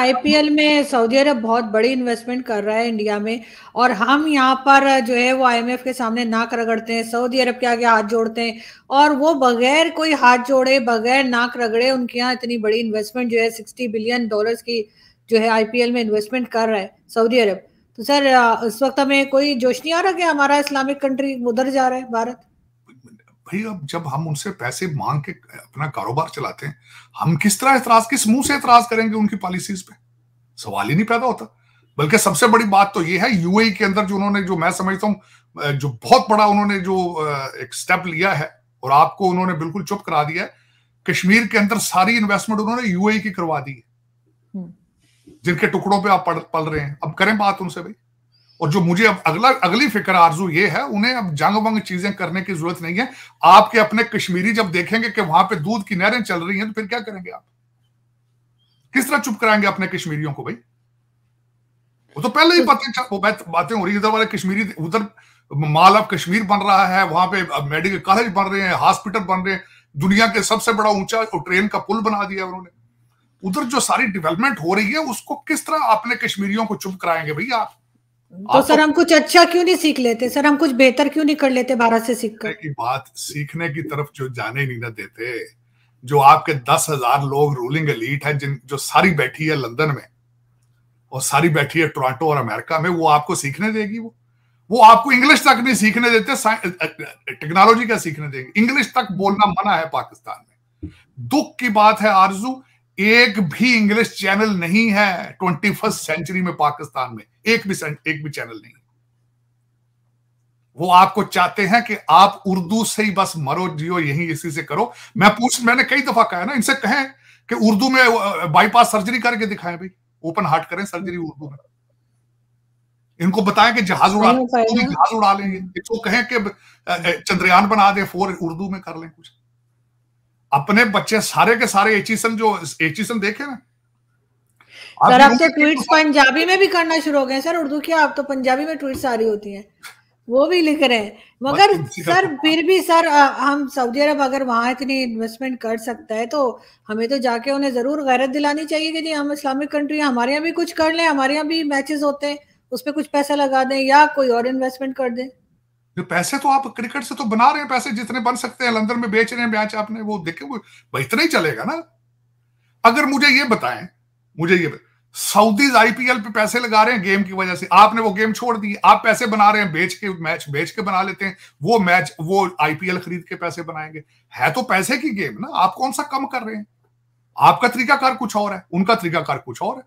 IPL में Saudi अरब बहुत बड़ी इन्वेस्टमेंट कर रहा है इंडिया में, और हम यहाँ पर जो है वो आईएमएफ के सामने नाक रगड़ते हैं, सऊदी अरब के आगे हाथ जोड़ते हैं, और वो बगैर कोई हाथ जोड़े, बगैर नाक रगड़े, उनके यहाँ इतनी बड़ी इन्वेस्टमेंट जो है $60 बिलियन की जो है आईपीएल में इन्वेस्टमेंट कर रहा है सऊदी अरब। तो सर इस वक्त हमें कोई जोश नहीं आ रहा कि हमारा इस्लामिक कंट्री उधर जा रहा है भारत? भाई अब जब हम उनसे पैसे मांग के अपना कारोबार चलाते हैं, हम किस तरह एतराज, किस मुंह से एतराज करेंगे उनकी पॉलिसीज पे? सवाल ही नहीं पैदा होता। बल्कि सबसे बड़ी बात तो ये है, यूएई के अंदर जो उन्होंने, जो मैं समझता हूं जो बहुत बड़ा उन्होंने जो एक स्टेप लिया है, और आपको उन्होंने बिल्कुल चुप करा दिया है। कश्मीर के अंदर सारी इन्वेस्टमेंट उन्होंने यूएई की करवा दी है, जिनके टुकड़ों पे आप पल रहे हैं। अब करें बात उनसे भाई। और जो मुझे अब अगली फिक्र आरजू ये है, उन्हें अब जंग वंग चीजें करने की जरूरत नहीं है। आपके अपने कश्मीरी जब देखेंगे कि वहां पे दूध की नहरें चल रही हैं, तो फिर क्या करेंगे आप? किस तरह चुप कराएंगे अपने कश्मीरियों को भाई? वो तो पहले ही बातें हो रही है। इधर वाले कश्मीरी, उधर माल ऑफ कश्मीर बन रहा है, वहां पे मेडिकल कॉलेज बन रहे हैं, हॉस्पिटल बन रहे हैं, दुनिया के सबसे बड़ा ऊंचा ट्रेन का पुल बना दिया उन्होंने। उधर जो सारी डेवलपमेंट हो रही है, उसको किस तरह अपने कश्मीरियों को चुप कराएंगे भैया आप? तो सर हम कुछ अच्छा क्यों नहीं सीख लेते? सर हम कुछ बेहतर क्यों नहीं कर लेते भारत से सीखकर? की बात सीखने की तरफ जो जाने नहीं ना देते। जो आपके 10,000 लोग रूलिंग एलीट है, जो सारी बैठी है लंदन में और सारी बैठी है टोरंटो और अमेरिका में, वो आपको सीखने देगी? वो आपको इंग्लिश तक नहीं सीखने देते, टेक्नोलॉजी का सीखने देंगे। इंग्लिश तक बोलना मना है पाकिस्तान में। दुख की बात है आरजू, एक भी इंग्लिश चैनल नहीं है 21st सेंचुरी में पाकिस्तान में। एक भी चैनल नहीं। वो आपको चाहते हैं कि आप उर्दू से ही बस मरो जियो, यही इसी से करो। मैंने कई दफा कहा ना, इनसे कहें कि उर्दू में बाईपास सर्जरी करके दिखाएं भाई, ओपन हार्ट करें सर्जरी उर्दू में। इनको बताएं कि जहाज उड़ा लेंगे। इसको कहें कि चंद्रयान बना दे 4, उर्दू में कर लें कुछ। अपने बच्चे सारे के सारे एचीसन देखे ना सर। अब तो ट्वीट्स पंजाबी में भी करना शुरू हो गए सर। उर्दू क्या, अब तो पंजाबी में ट्वीट्स आ रही होती हैं, वो भी लिख रहे हैं। मगर सर फिर भी सर हम सऊदी अरब अगर वहां इतनी इन्वेस्टमेंट कर सकता है, तो हमें तो जाके उन्हें जरूर गैरत दिलानी चाहिए कि जी हम इस्लामिक कंट्री, हमारे यहाँ भी कुछ कर लें, हमारे यहाँ भी मैचेस होते हैं, उस पर कुछ पैसा लगा दें या कोई और इन्वेस्टमेंट कर दें। जो पैसे तो आप क्रिकेट से तो बना रहे हैं, पैसे जितने बन सकते हैं लंदन में बेच रहे हैं मैच आपने, वो देखे, वो इतना ही चलेगा ना। अगर मुझे ये बताएं, सऊदीज आईपीएल पे पैसे लगा रहे हैं गेम की वजह से, आपने वो गेम छोड़ दी। आप पैसे बना रहे हैं मैच बेच के बना लेते हैं, वो आईपीएल खरीद के पैसे बनाएंगे। है तो पैसे की गेम ना, आप कौन सा कम कर रहे हैं? आपका तरीकाकार कुछ और है, उनका तरीकाकार कुछ और है।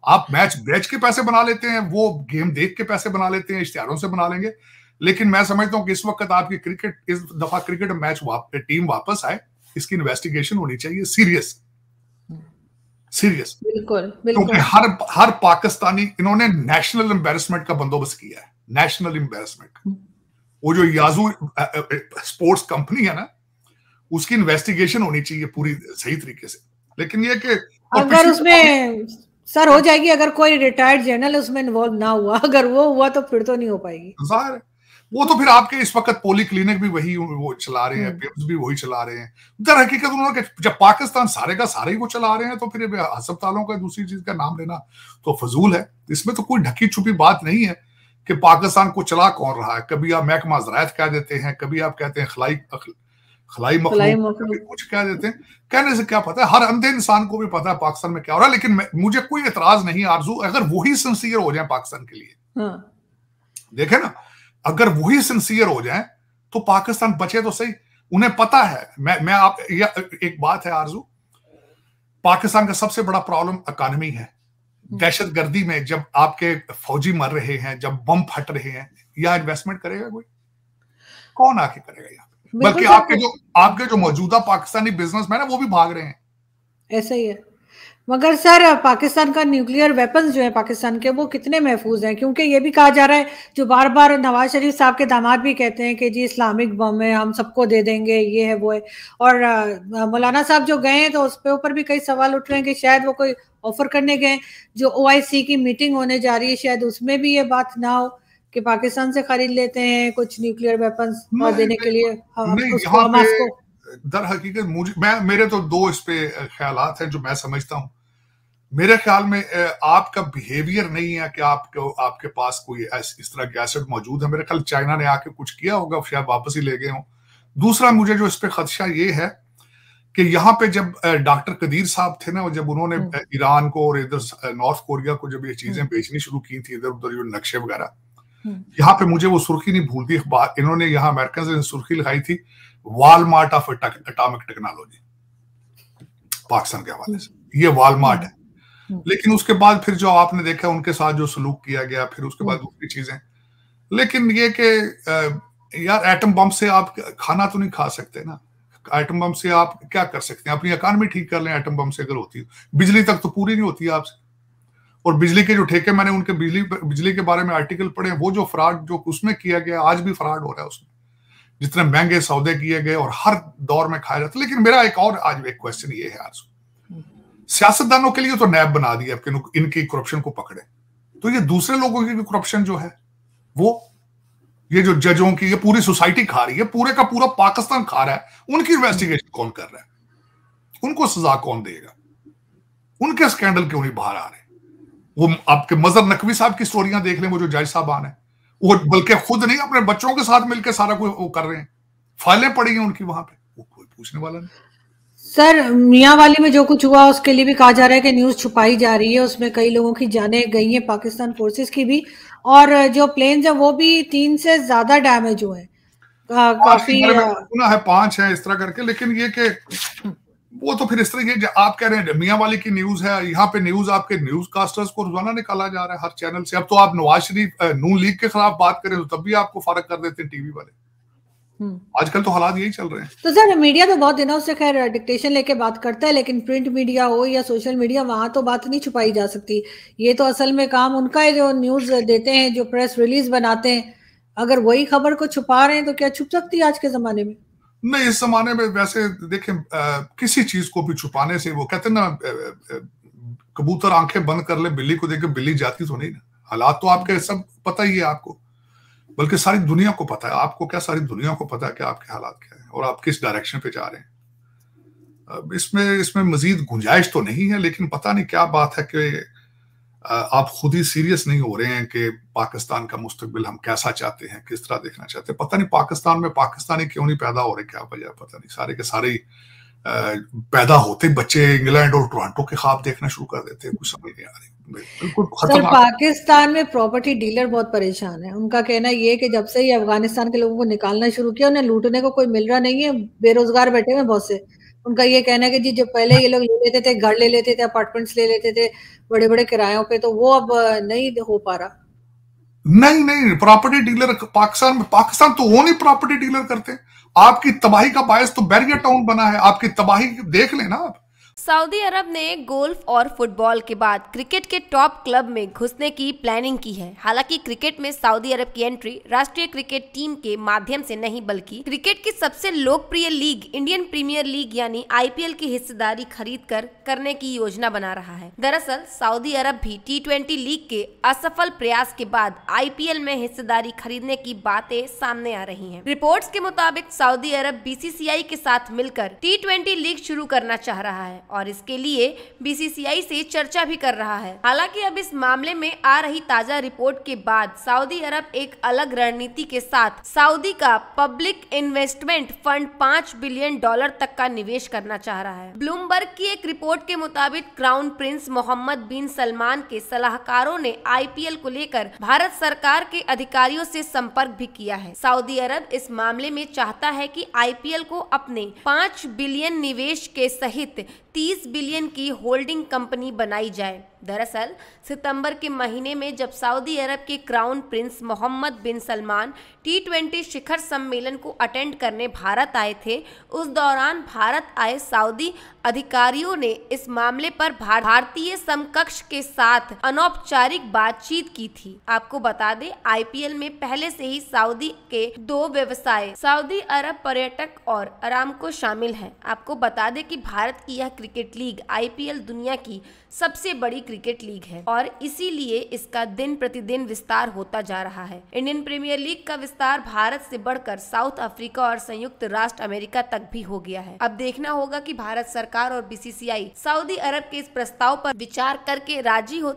आप मैच बेच के पैसे बना लेते हैं, वो गेम देख के पैसे बना लेते हैं, इश्तिहारों से बना लेंगे। लेकिन मैं समझता हूं कि इस वक्त आपकी इस दफा क्रिकेट मैच टीम वापस आए, इसकी इन्वेस्टिगेशन होनी चाहिए, सीरियस। बिल्कुल। क्योंकि हर पाकिस्तानी, इन्होंने नेशनल एम्बेरसमेंट का बंदोबस्त किया है, नेशनल एम्बेरसमेंट। वो जो याजू स्पोर्ट्स कंपनी है ना, उसकी इन्वेस्टिगेशन होनी चाहिए पूरी सही तरीके से। लेकिन ये कि अगर उसमें सर हो जाएगी, अगर कोई रिटायर्ड जनरल उसमें इन्वॉल्व ना हुआ, अगर वो हुआ तो फिर तो नहीं हो पाएगी। वो तो फिर आपके इस वक्त पोली क्लिनिक भी वही वो चला रहे हैं, पिम्स भी वही चला रहे हैं। दर हकीकत उन्होंने, जब पाकिस्तान सारे का सारे ही वो चला रहे हैं, तो फिर अस्पतालों का दूसरी चीज का नाम लेना तो फजूल है। इसमें तो कोई ढकी छुपी बात नहीं है कि पाकिस्तान को चला कौन रहा है। कभी आप महकमा ज़राअत कह देते हैं, कभी आप कहते हैं खलाई मखलूक, कभी कुछ कह देते हैं। कहने से क्या पता है, हर अंधे इंसान को भी पता है पाकिस्तान में क्या हो रहा है। लेकिन मुझे कोई एतराज नहीं आरजू, अगर वही सिंसियर हो जाए पाकिस्तान के लिए। देखे ना, अगर वही सिंसियर हो जाए तो पाकिस्तान बचे तो सही। उन्हें पता है, मैं आप एक बात है आरजू, पाकिस्तान का सबसे बड़ा प्रॉब्लम इकोनॉमी है। दहशतगर्दी में जब आपके फौजी मर रहे हैं, जब बम फट रहे हैं, या इन्वेस्टमेंट करेगा कोई? कौन आके करेगा यहाँ? बल्कि आपके जो मौजूदा पाकिस्तानी बिजनेसमैन है वो भी भाग रहे हैं। ऐसा ही है। मगर सर पाकिस्तान का न्यूक्लियर वेपन्स जो है पाकिस्तान के, वो कितने महफूज हैं? क्योंकि ये भी कहा जा रहा है, जो बार बार नवाज शरीफ साहब के दामाद भी कहते हैं कि जी इस्लामिक बम है, हम सबको दे देंगे, ये है वो है। और मौलाना साहब जो गए हैं, तो उस पे ऊपर भी कई सवाल उठ रहे हैं कि शायद वो कोई ऑफर करने गए। जो OIC की मीटिंग होने जा रही है, शायद उसमें भी ये बात ना हो कि पाकिस्तान से खरीद लेते हैं कुछ न्यूक्लियर वेपन्स और देने के लिए हमास को। दर हकीकत मेरे तो दो इस पे ख्यालात हैं जो मैं समझता हूं। मेरे ख्याल में आपका बिहेवियर नहीं है कि आपको आपके पास कोई इस तरह के एसेट मौजूद है। मेरे ख्याल चाइना ने आके कुछ किया होगा, शायद वापस ही ले गए हों। दूसरा मुझे जो इस पे खदशा ये है कि यहाँ पे जब डॉक्टर कदीर साहब थे ना, जब उन्होंने ईरान को और इधर नॉर्थ कोरिया को जब ये चीजें बेचनी शुरू की थी, इधर उधर जो नक्शे वगैरह, यहाँ पे मुझे वो सुर्खी नहीं भूलती अखबार, इन्होंने यहाँ अमेरिकन ने सुर्खी लगाई थी Walmart of atomic technology, Pakistan के हवाले से। ये वॉलमार्ट है। लेकिन उसके बाद फिर जो आपने देखा उनके साथ जो सलूक किया गया, फिर उसके बाद दूसरी चीजें। लेकिन ये कि यार एटम बम से आप खाना तो नहीं खा सकते ना। एटम बम से आप क्या कर सकते हैं? अपनी इकॉनमी ठीक कर लें एटम बम से अगर होती है। बिजली तक तो पूरी नहीं होती है आपसे। और बिजली के जो ठेके, मैंने उनके बिजली के बारे में आर्टिकल पढ़े, वो जो फ्रॉड जो उसमें किया गया, आज भी फ्रॉड हो रहा है उसमें, जितने महंगे सौदे किए गए और हर दौर में खाया जाता। लेकिन मेरा एक और आज एक क्वेश्चन ये है, आज सियासतदानों के लिए तो नैब बना दिया कि इनकी करप्शन को पकड़े, तो ये दूसरे लोगों की करप्शन जो है, वो ये जो जजों की, ये पूरी सोसाइटी खा रही है, पूरे का पूरा पाकिस्तान खा रहा है, उनकी इन्वेस्टिगेशन कौन कर रहा है? उनको सजा कौन देगा? उनके स्कैंडल क्यों नहीं बाहर आ रहे? वो आपके मजहर नकवी साहब की स्टोरियां देख लें, वो जो जज साहबान है, वो बल्कि खुद नहीं अपने बच्चों के साथ मिलकर सारा कुछ वो कर रहे हैं, फाइलें पड़ी हैं उनकी वहां पे, वो कोई पूछने वाला नहीं। सर, मियांवाली में जो कुछ हुआ उसके लिए भी कहा जा रहा है कि न्यूज छुपाई जा रही है, उसमें कई लोगों की जानें गई हैं, पाकिस्तान फोर्सेस की भी, और जो प्लेन्स हैं वो भी 3 से ज्यादा डैमेज हुए हैं, काफी सुना है 5 है इस तरह करके। लेकिन ये कि वो तो फिर इस तरह की आप कह रहे हैं मियांवाली की न्यूज है, यहाँ पे न्यूज आपके न्यूज कास्टर्स को रोजाना निकाला जा रहा है हर चैनल से। अब तो आप नवाज शरीफ नून लीग के खिलाफ बात करें तो तब भी आपको फर्क कर देते हैं टीवी वाले। आजकल तो हालात यही चल रहे हैं। तो सर, मीडिया तो बहुत दिनों से खैर डिक्टेशन लेके बात करता है, लेकिन प्रिंट मीडिया हो या सोशल मीडिया, वहां तो बात नहीं छुपाई जा सकती। ये तो असल में काम उनका है, जो न्यूज देते हैं, जो प्रेस रिलीज बनाते हैं। अगर वही खबर को छुपा रहे हैं तो क्या छुप सकती है आज के जमाने में? नहीं, इस जमाने में वैसे देखें, किसी चीज को भी छुपाने से, वो कहते हैं ना, कबूतर आंखें बंद कर ले बिल्ली को देख के, बिल्ली जाती तो नहीं ना। हालात तो आपके सब पता ही है आपको, बल्कि सारी दुनिया को पता है। आपको क्या, सारी दुनिया को पता है कि आपके हालात क्या है और आप किस डायरेक्शन पे जा रहे हैं। इसमें मजीद गुंजाइश तो नहीं है, लेकिन पता नहीं क्या बात है कि आप खुद ही सीरियस नहीं हो रहे हैं कि पाकिस्तान का मुस्तकबिल हम कैसा चाहते हैं, किस तरह देखना चाहते हैं। पता नहीं पाकिस्तान में पाकिस्तानी क्यों नहीं पैदा हो रहे, क्या वजह पता नहीं। सारे के सारे पैदा होते बच्चे इंग्लैंड और टोरंटो के ख्वाब देखना शुरू कर देते हैं, कुछ समझ नहीं आ रही। बिल्कुल सर, पाकिस्तान में प्रॉपर्टी डीलर बहुत परेशान है। उनका कहना ये है कि जब से ही अफगानिस्तान के लोगों को निकालना शुरू किया, उन्हें लूटने को कोई मिल रहा नहीं है, बेरोजगार बैठे हुए बहुत से। उनका ये कहना है कि जी, जो पहले ये लोग ले लेते थे, घर ले लेते थे, अपार्टमेंट्स ले लेते थे बड़े बड़े किरायों पे, तो वो अब नहीं हो पा रहा। नहीं, प्रॉपर्टी डीलर पाकिस्तान तो वो नहीं प्रॉपर्टी डीलर करते। आपकी तबाही का बायस तो बैरियर टाउन बना है। आपकी तबाही देख लेना आप। सऊदी अरब ने गोल्फ और फुटबॉल के बाद क्रिकेट के टॉप क्लब में घुसने की प्लानिंग की है। हालांकि क्रिकेट में सऊदी अरब की एंट्री राष्ट्रीय क्रिकेट टीम के माध्यम से नहीं, बल्कि क्रिकेट की सबसे लोकप्रिय लीग इंडियन प्रीमियर लीग यानी IPL की हिस्सेदारी खरीद कर करने की योजना बना रहा है। दरअसल सऊदी अरब भी T20 लीग के असफल प्रयास के बाद IPL में हिस्सेदारी खरीदने की बातें सामने आ रही है। रिपोर्ट्स के मुताबिक सऊदी अरब BCCI के साथ मिलकर T20 लीग शुरू करना चाह रहा है और इसके लिए BCCI से चर्चा भी कर रहा है। हालांकि अब इस मामले में आ रही ताजा रिपोर्ट के बाद सऊदी अरब एक अलग रणनीति के साथ सऊदी का पब्लिक इन्वेस्टमेंट फंड $5 बिलियन तक का निवेश करना चाह रहा है। ब्लूमबर्ग की एक रिपोर्ट के मुताबिक क्राउन प्रिंस मोहम्मद बिन सलमान के सलाहकारों ने IPL को लेकर भारत सरकार के अधिकारियों से संपर्क भी किया है। सऊदी अरब इस मामले में चाहता है कि IPL को अपने 5 बिलियन निवेश के सहित 30 बिलियन की होल्डिंग कंपनी बनाई जाए। दरअसल सितंबर के महीने में जब सऊदी अरब के क्राउन प्रिंस मोहम्मद बिन सलमान T20 शिखर सम्मेलन को अटेंड करने भारत आए थे, उस दौरान भारत आए सऊदी अधिकारियों ने इस मामले पर भारतीय समकक्ष के साथ अनौपचारिक बातचीत की थी। आपको बता दें, IPL में पहले से ही सऊदी के 2 व्यवसाय सऊदी अरब पर्यटक और अरामको शामिल हैं। आपको बता दें कि भारत की यह क्रिकेट लीग IPL दुनिया की सबसे बड़ी क्रिकेट लीग है और इसीलिए इसका दिन प्रतिदिन विस्तार होता जा रहा है। इंडियन प्रीमियर लीग का विस्तार भारत से बढ़कर साउथ अफ्रीका और संयुक्त राष्ट्र अमेरिका तक भी हो गया है। अब देखना होगा कि भारत सरकार और बीसीसीआई सऊदी अरब के इस प्रस्ताव पर विचार करके राजी हो